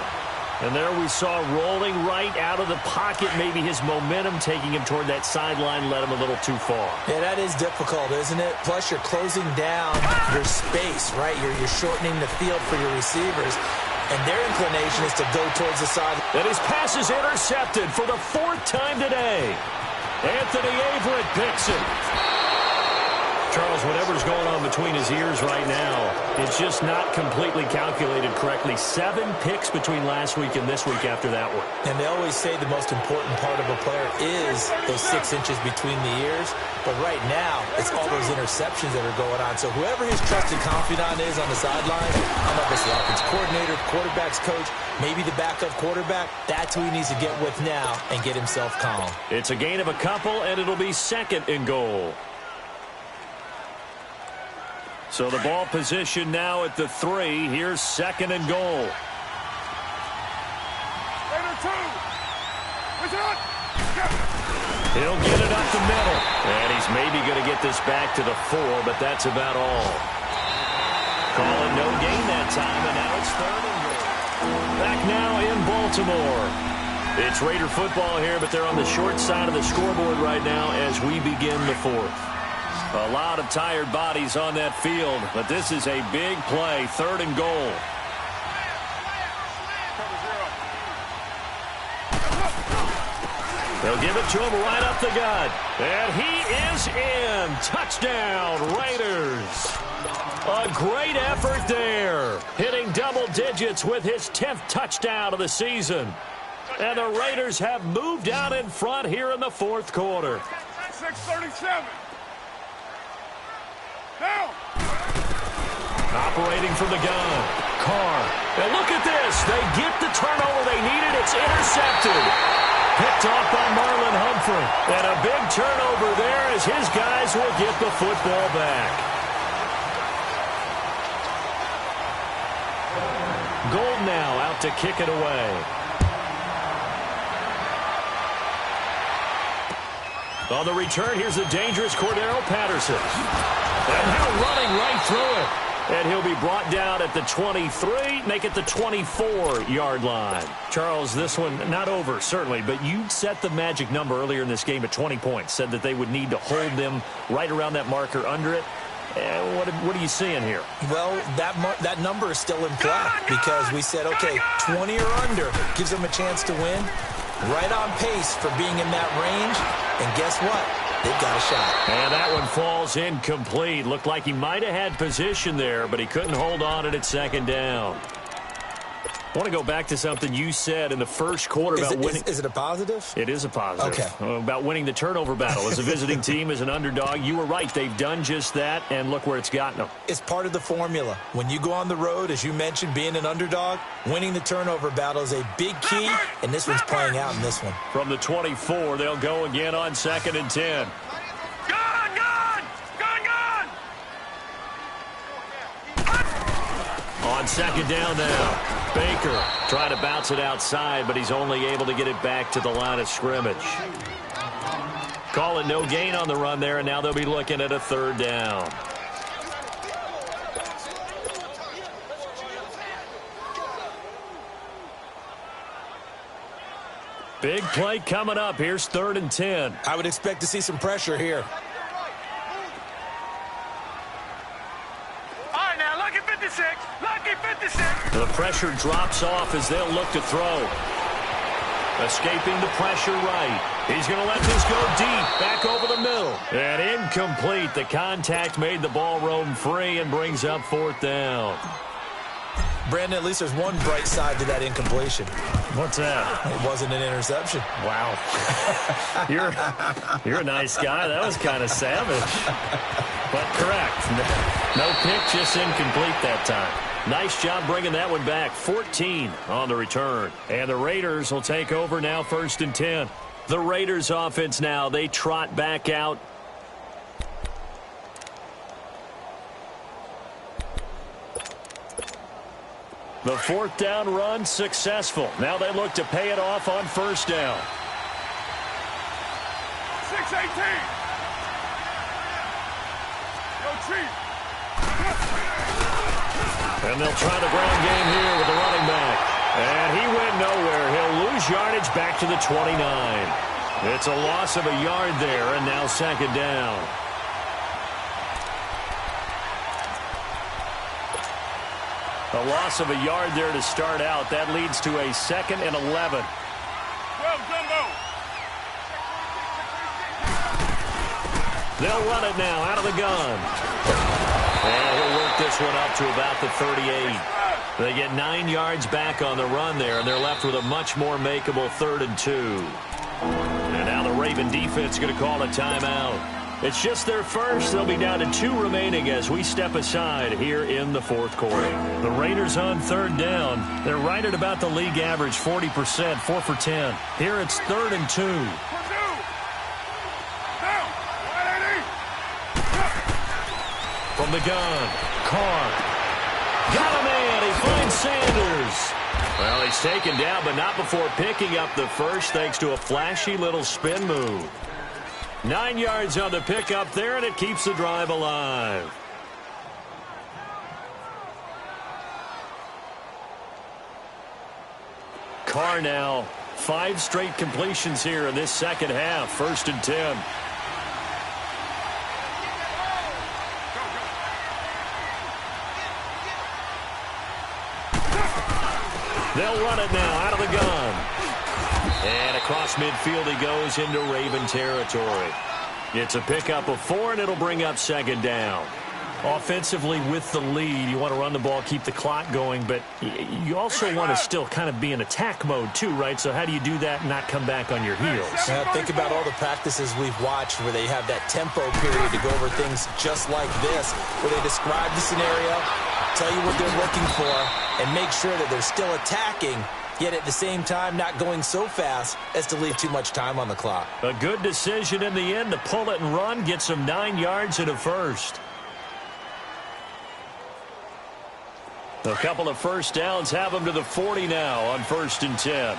And there we saw rolling right out of the pocket. Maybe his momentum taking him toward that sideline led him a little too far. Yeah, that is difficult, isn't it? Plus, you're closing down your space, right? You're shortening the field for your receivers. And their inclination is to go towards the side. And his pass is intercepted for the 4th time today. Anthony Averett picks it. Charles, whatever's going on between his ears right now, it's just not completely calculated correctly. 7 picks between last week and this week after that one. And they always say the most important part of a player is those 6 inches between the ears. But right now, it's all those interceptions that are going on. So whoever his trusted confidant is on the sideline, I don't know if it's the offensive coordinator, quarterback's coach, maybe the backup quarterback, that's who he needs to get with now and get himself calm. It's a gain of a couple, and it'll be 2nd and goal. So the ball position now at the 3. Here's 2nd and goal. Raider 2. Push it up. He'll get it up the middle. And he's maybe going to get this back to the 4, but that's about all. Calling no gain that time, and now it's 3rd and goal. Back now in Baltimore. It's Raider football here, but they're on the short side of the scoreboard right now as we begin the 4th. A lot of tired bodies on that field, but this is a big play, 3rd and goal. They'll give it to him right up the gut. And he is in. Touchdown, Raiders. A great effort there. Hitting double digits with his 10th touchdown of the season. And the Raiders have moved out in front here in the 4th quarter. 6:37. Down. Operating from the gun. Carr. And look at this. They get the turnover they needed. It's intercepted. Picked off by Marlon Humphrey. And a big turnover there as his guys will get the football back. Gold now out to kick it away. On the return, here's the dangerous Cordero Patterson. And now running right through it. And he'll be brought down at the 23, make it the 24-yard line. Charles, this one not over, certainly, but you set the magic number earlier in this game at 20 points, said that they would need to hold them right around that marker under it. What are you seeing here? Well, that number is still in play because we said, okay, 20 or under gives them a chance to win. Right on pace for being in that range. And guess what? They've got a shot. And that one falls incomplete. Looked like he might have had position there, but he couldn't hold on it at 2nd down. I want to go back to something you said in the first quarter about winning. Is it a positive? It is a positive. Okay. About winning the turnover battle as a visiting team, as an underdog. You were right. They've done just that, and look where it's gotten them. It's part of the formula. When you go on the road, as you mentioned, being an underdog, winning the turnover battle is a big key, and this one's playing out in this one. From the 24, they'll go again on 2nd and 10. On 2nd down now. Baker trying to bounce it outside, but he's only able to get it back to the line of scrimmage. Calling no gain on the run there, and now they'll be looking at a 3rd down. Big play coming up. Here's 3rd and 10. I would expect to see some pressure here. The pressure drops off as they'll look to throw. Escaping the pressure right. He's going to let this go deep, back over the middle. And incomplete. The contact made the ball roam free and brings up 4th down. Brandon, at least there's one bright side to that incompletion. What's that? It wasn't an interception. Wow. You're a nice guy. That was kind of savage. But correct. No pick, just incomplete that time. Nice job bringing that one back. 14 on the return. And the Raiders will take over now, 1st and 10. The Raiders offense now, they trot back out. The 4th down run successful. Now they look to pay it off on 1st down. 6:18. Go Chief. And they'll try the ground game here with the running back. And he went nowhere. He'll lose yardage back to the 29. It's a loss of a yard there, and now 2nd down. A loss of a yard there to start out. That leads to a 2nd and 11. 12 jumbo. They'll run it now out of the gun. And he'll work this one up to about the 38. They get 9 yards back on the run there, and they're left with a much more makeable 3rd and 2. And now the Raven defense going to call a timeout. It's just their first. They'll be down to 2 remaining as we step aside here in the 4th quarter. The Raiders on 3rd down. They're right at about the league average, 40%, 4 for 10. Here it's 3rd and 2. From the gun, Carr. Got a man. He finds Sanders. Well, he's taken down, but not before picking up the first thanks to a flashy little spin move. 9 yards on the pickup there, and it keeps the drive alive. Carr now, 5 straight completions here in this second half. 1st and 10. They'll run it now out of the gun. And across midfield he goes into Raven territory. It's a pickup of 4, and it'll bring up 2nd down. Offensively with the lead, you want to run the ball, keep the clock going, but you also want to still kind of be in attack mode too, right? So how do you do that and not come back on your heels? Yeah, think about all the practices we've watched where they have that tempo period to go over things just like this, where they describe the scenario, tell you what they're looking for, and make sure that they're still attacking, yet at the same time not going so fast as to leave too much time on the clock. A good decision in the end to pull it and run, gets them 9 yards and a first. A couple of first downs have them to the 40 now on 1st and 10.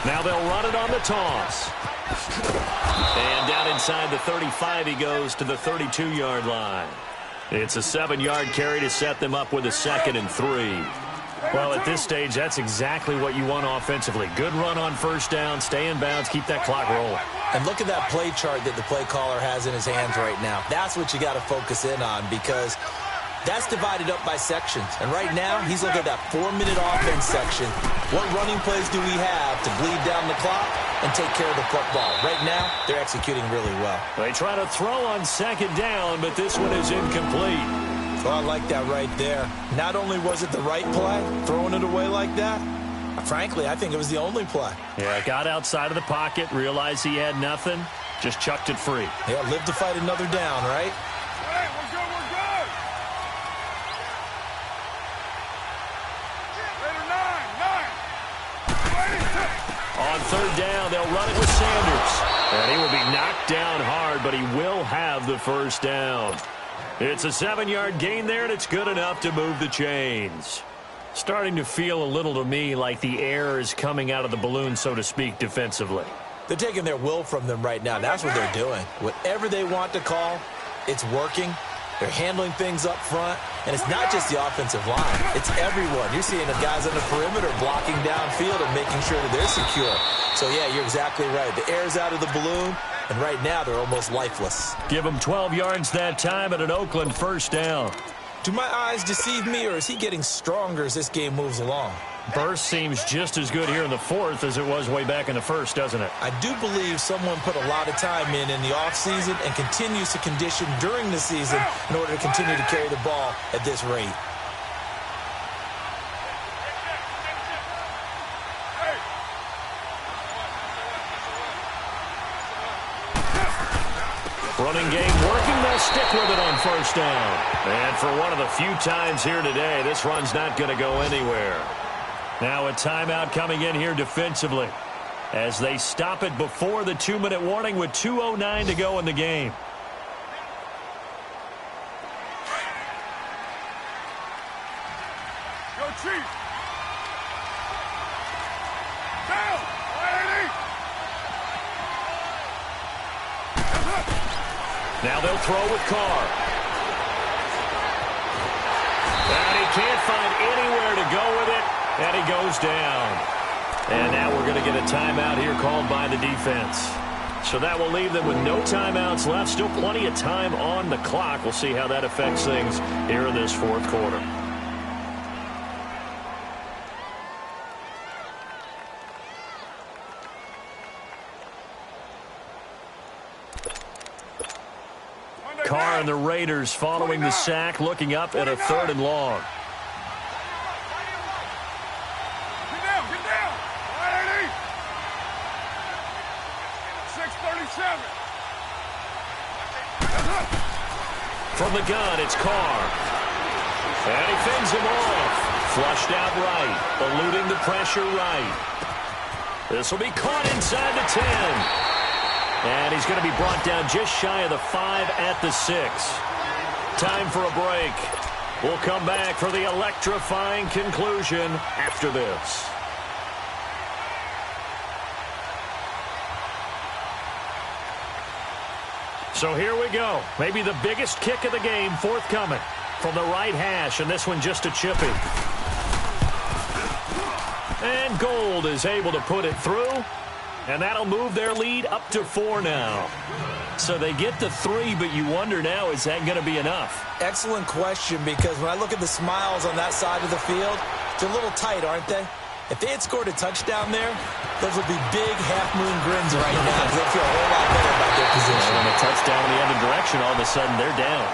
Now they'll run it on the toss. And down inside the 35 he goes to the 32-yard line. It's a 7-yard carry to set them up with a 2nd and 3. Well, at this stage, that's exactly what you want offensively. Good run on 1st down, stay in bounds, keep that clock rolling. And look at that play chart that the play caller has in his hands right now. That's what you got to focus in on, because that's divided up by sections. And right now, he's looking at that 4-minute offense section. What running plays do we have to bleed down the clock and take care of the football? Right now, they're executing really well. They try to throw on 2nd down, but this one is incomplete. Oh, I like that right there. Not only was it the right play, throwing it away like that, frankly, I think it was the only play. Yeah, got outside of the pocket, realized he had nothing, just chucked it free. Yeah, live to fight another down, right? Hey, we're good, we're good. Later, 9. On 3rd down, they'll run it with Sanders. And he will be knocked down hard, but he will have the 1st down. It's a 7-yard gain there, and it's good enough to move the chains. Starting to feel a little to me like the air is coming out of the balloon, so to speak, defensively. They're taking their will from them right now. That's what they're doing. Whatever they want to call, it's working. They're handling things up front. And it's not just the offensive line. It's everyone. You're seeing the guys on the perimeter blocking downfield and making sure that they're secure. So, yeah, you're exactly right. The air's out of the balloon, and right now they're almost lifeless. Give them 12 yards that time at an Oakland 1st down. Do my eyes deceive me, or is he getting stronger as this game moves along? Burst seems just as good here in the 4th as it was way back in the 1st, doesn't it? I do believe someone put a lot of time in the offseason and continues to condition during the season in order to continue to carry the ball at this rate. Running game working. They'll stick with it on 1st down. And for one of the few times here today, this run's not going to go anywhere. Now a timeout coming in here defensively as they stop it before the 2-minute warning with 2:09 to go in the game. Go, Chief. Down. Now they'll throw with Carr. And he can't find anywhere to go with it, and he goes down. And now we're going to get a timeout here called by the defense. So that will leave them with no timeouts left. Still plenty of time on the clock. We'll see how that affects things here in this 4th quarter. Carr and the Raiders following the sack, looking up at a 3rd and long. Get down, get down. 180. 637. From the gun, it's Carr. And he fends him off. Flushed out right, eluding the pressure right. This will be caught inside the 10. And he's going to be brought down just shy of the 5 at the 6. Time for a break. We'll come back for the electrifying conclusion after this. So here we go. Maybe the biggest kick of the game forthcoming from the right hash, and this one just a chippy. And Gold is able to put it through, and that'll move their lead up to 4 now. So they get to 3, but you wonder now, is that going to be enough? Excellent question, because when I look at the smiles on that side of the field, they're a little tight, aren't they? If they had scored a touchdown there, those would be big half-moon grins right now because they feel a whole lot better about their position. And a touchdown in the other direction, all of a sudden they're down.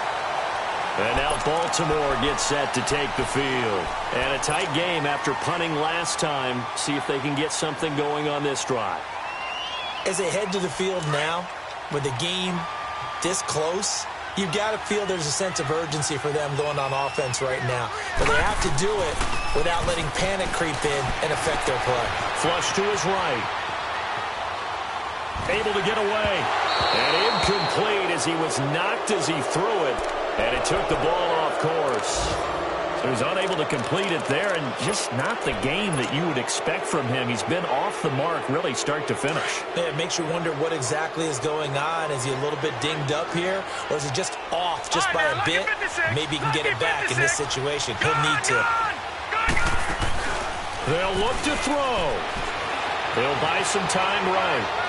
And now Baltimore gets set to take the field. And a tight game after punting last time. See if they can get something going on this drive. As they head to the field now, with the game this close, you've got to feel there's a sense of urgency for them going on offense right now. But they have to do it without letting panic creep in and affect their play. Flush to his right. Able to get away. And incomplete as he was knocked as he threw it. And it took the ball off course. So he's unable to complete it there, and just not the game that you would expect from him. He's been off the mark really start to finish. Yeah, it makes you wonder what exactly is going on. Is he a little bit dinged up here, or is he just off just by a bit? Maybe he can get it back in this situation. He'll need to. They'll look to throw. They'll buy some time right.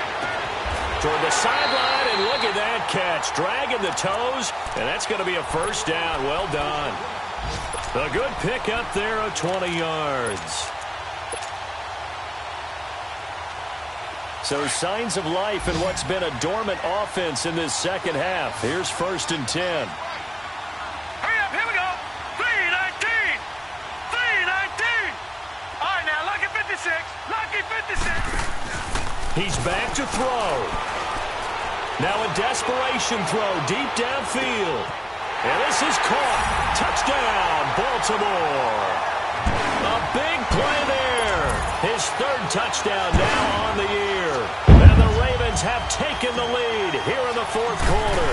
Toward the sideline, and look at that catch. Dragging the toes, and that's going to be a first down. Well done. A good pick up there of 20 yards. So signs of life in what's been a dormant offense in this second half. Here's 1st and 10. Hurry up, here we go. 3-19. 3-19. All right, now, lucky 56. Lucky 56. He's back to throw. Now a desperation throw deep downfield. And this is caught. Touchdown, Baltimore. A big play there. His 3rd touchdown now on the year. And the Ravens have taken the lead here in the 4th quarter.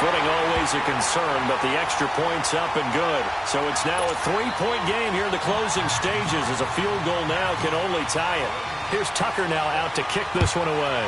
Footing always a concern, but the extra point's up and good. So it's now a 3-point game here in the closing stages as a field goal now can only tie it. Here's Tucker now out to kick this one away.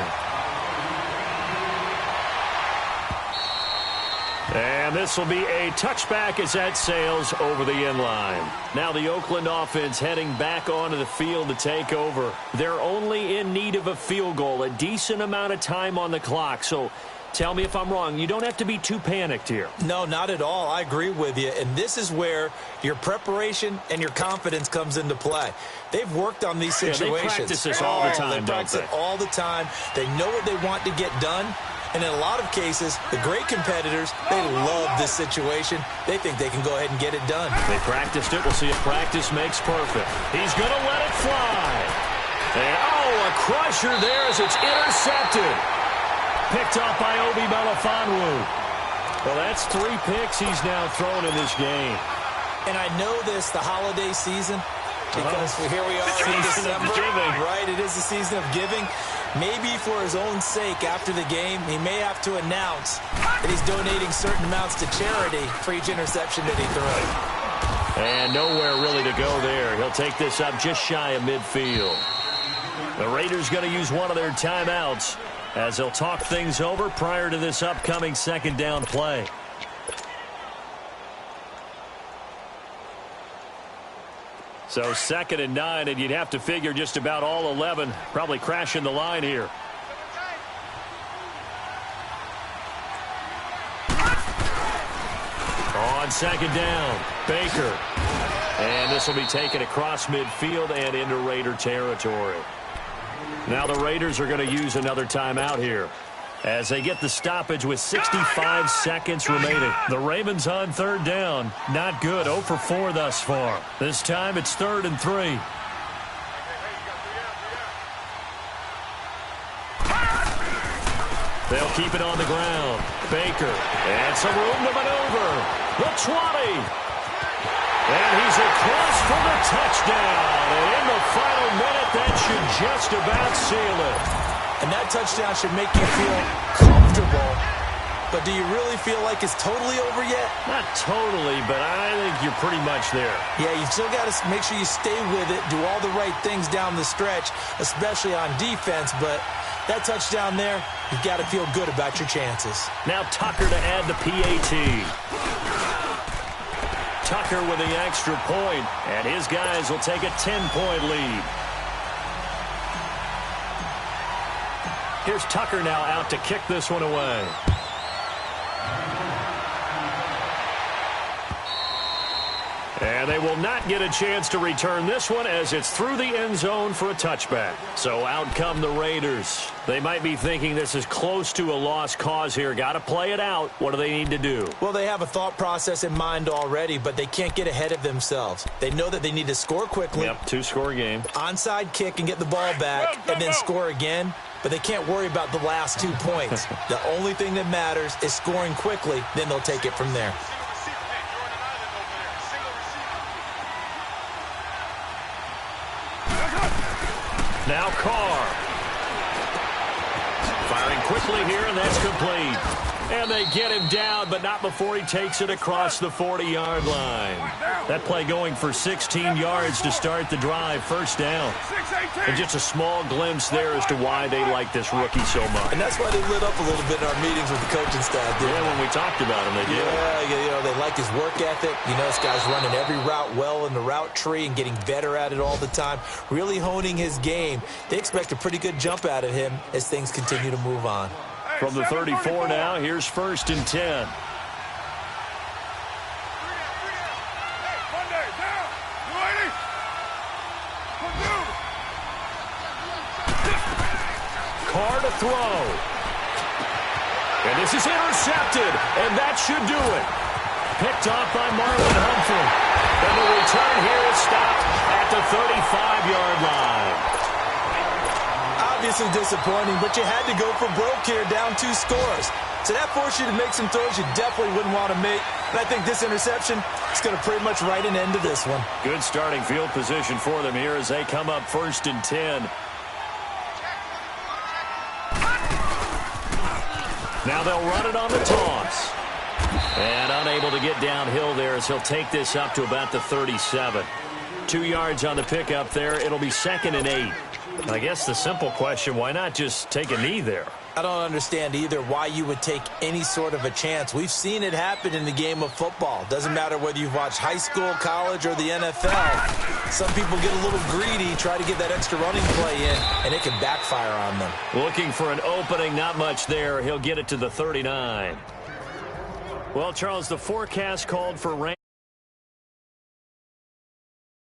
And this will be a touchback as that sails over the end line. Now the Oakland offense heading back onto the field to take over. They're only in need of a field goal, a decent amount of time on the clock. So tell me if I'm wrong. You don't have to be too panicked here. No, not at all. I agree with you. And this is where your preparation and your confidence comes into play. They've worked on these situations. They practice this all the time, They practice it all the time. They know what they want to get done. And in a lot of cases, the great competitors, they love this situation. They think they can go ahead and get it done. They practiced it. We'll see if practice makes perfect. He's going to let it fly. And, a crusher there as it's intercepted. Picked off by Obi Melifonwu. Well, that's 3 picks he's now thrown in this game. And I know this, the holiday season, because here we are in December. Right, it is the season of giving. Maybe for his own sake, after the game, he may have to announce that he's donating certain amounts to charity for each interception that he throws. And nowhere really to go there. He'll take this up just shy of midfield. The Raiders going to use one of their timeouts as they'll talk things over prior to this upcoming 2nd down play. So 2nd and 9, and you'd have to figure just about all 11 probably crashing the line here. On 2nd down, Baker. And this will be taken across midfield and into Raider territory. Now the Raiders are going to use another timeout here as they get the stoppage with 65 seconds remaining. The Ravens on 3rd down. Not good. 0 for 4 thus far. This time it's 3rd and 3. They'll keep it on the ground. Baker. And some room to maneuver. The 20. And he's across for the touchdown. And in the final minute, that should just about seal it. And that touchdown should make you feel comfortable. But do you really feel like it's totally over yet? Not totally, but I think you're pretty much there. Yeah, you still got to make sure you stay with it, do all the right things down the stretch, especially on defense. But That touchdown there, you got to feel good about your chances. Now Tucker to add the PAT. Tucker with the extra point, and his guys will take a 10-point lead. Here's Tucker now out to kick this one away. And they will not get a chance to return this one as it's through the end zone for a touchback. So out come the Raiders. They might be thinking this is close to a lost cause here. Got to play it out. What do they need to do? Well, they have a thought process in mind already, but they can't get ahead of themselves. They know that they need to score quickly. Yep, two-score game. Onside kick and get the ball back and then score again. But they can't worry about the last 2 points. The only thing that matters is scoring quickly. Then they'll take it from there. Now Carr. Firing quickly here, and that's complete. And they get him down, but not before he takes it across the 40-yard line. That play going for 16 yards to start the drive. First down. And just a small glimpse there as to why they like this rookie so much. And that's why they lit up a little bit in our meetings with the coaching staff. Yeah, when we talked about him, they did. Yeah, they like his work ethic. You know, this guy's running every route well in the route tree and getting better at it all the time, really honing his game. They expect a pretty good jump out of him as things continue to move on. From the 34 now, here's 1st and 10. Carr to throw. And this is intercepted, and that should do it. Picked off by Marlon Humphrey. And the return here is stopped at the 35-yard line. Obviously disappointing, but you had to go for broke here, down 2 scores. So that forced you to make some throws you definitely wouldn't want to make. And I think this interception is going to pretty much write an end to this one. Good starting field position for them here as they come up 1st and 10. Now they'll run it on the toss. And unable to get downhill there as he'll take this up to about the 37. 2 yards on the pickup there. It'll be 2nd and 8. I guess the simple question, why not just take a knee there? I don't understand either why you would take any sort of a chance. We've seen it happen in the game of football. Doesn't matter whether you've watched high school, college, or the NFL. Some people get a little greedy, try to get that extra running play in, and it can backfire on them. Looking for an opening, not much there. He'll get it to the 39. Well, Charles, the forecast called for rain.